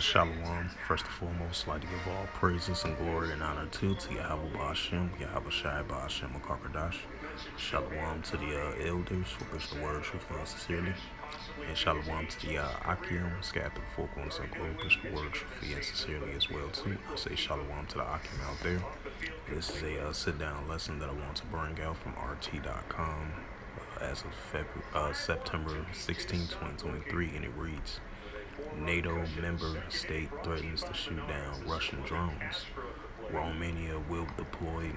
Shalom. First and foremost, I'd like to give all praises and glory and honor to Yahweh Ba'Shem, Yahweh Shai Ba'Shem Akarkadash. Shalom to the elders for preaching the word truthfully and sincerely. And shalom to the Akim, scattered through the four corners of the globe, preaching the word truthfully and sincerely as well too. I say shalom to the Akim out there. This is a sit-down lesson that I want to bring out from RT.com as of September 16, 2023, and it reads, NATO member state threatens to shoot down Russian drones. Romania will deploy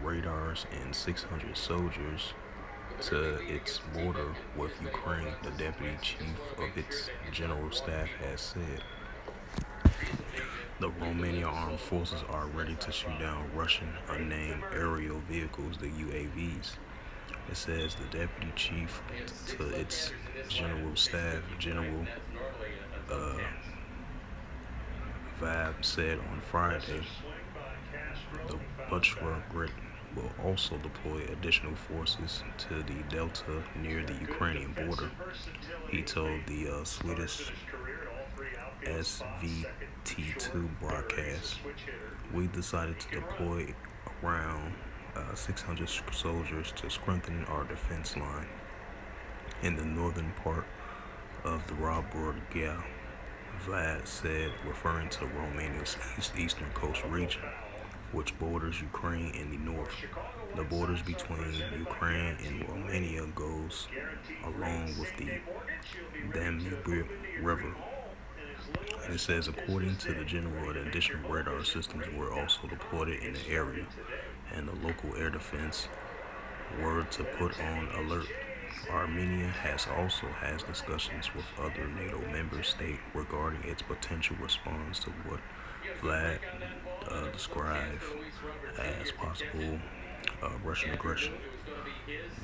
radars and 600 soldiers to its border with Ukraine, the deputy chief of its general staff has said. The Romania armed forces are ready to shoot down Russian unnamed aerial vehicles, the UAVs. It says the deputy chief to its general staff, General Vab, said on Friday the Butchra Grit will also deploy additional forces to the delta near the Ukrainian border. He told the Swedish SVT2 broadcast, "We decided to deploy around 600 soldiers to strengthen our defense line in the northern part of the Roborgia," Vlad said, referring to Romania's eastern coast region, which borders Ukraine in the north. The borders between Ukraine and Romania goes along with the Danube River. And it says, according to the general, additional radar systems were also deployed in the area, and the local air defense were to put on alert. Armenia also has discussions with other NATO member states regarding its potential response to what Vlad described as possible Russian aggression.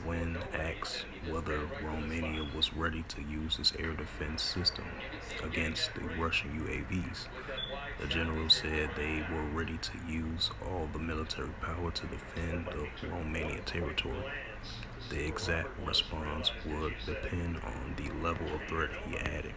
When asked whether Romania was ready to use its air defense system against the Russian UAVs, the general said they were ready to use all the military power to defend the Romanian territory. The exact response would depend on the level of threat, he added.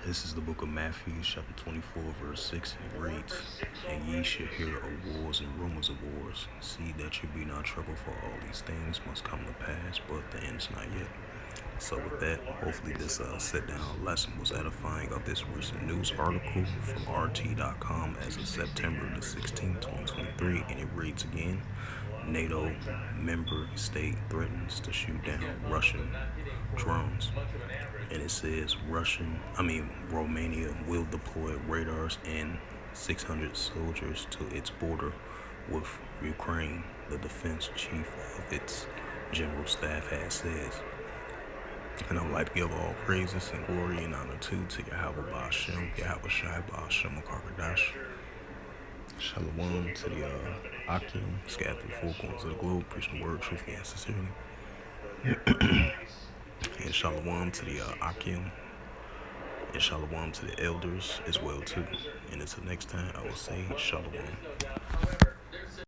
This is the book of Matthew, chapter 24, verse 6, and it reads, "And ye shall hear of wars and rumors of wars. See that you be not troubled, for all these things must come to pass, but the end is not yet." So with that, hopefully this sit-down lesson was edifying of this recent news article from RT.com as of September the 16th, 2023, and it reads again, NATO member state threatens to shoot down Russian drones. And it says Romania will deploy radars and 600 soldiers to its border with Ukraine, the defense chief of its general staff has said. And I would like to give all praises and glory and honor to Yahweh Ba'Shem, Yahweh Shai Ba'Shem Akarkadash. Shalom to the Akim, scattered through the four corners of the globe, preaching the word truthfully and sincerely. And shalom to the Akim, and shalom to the elders as well too. And until next time, I will say shalom.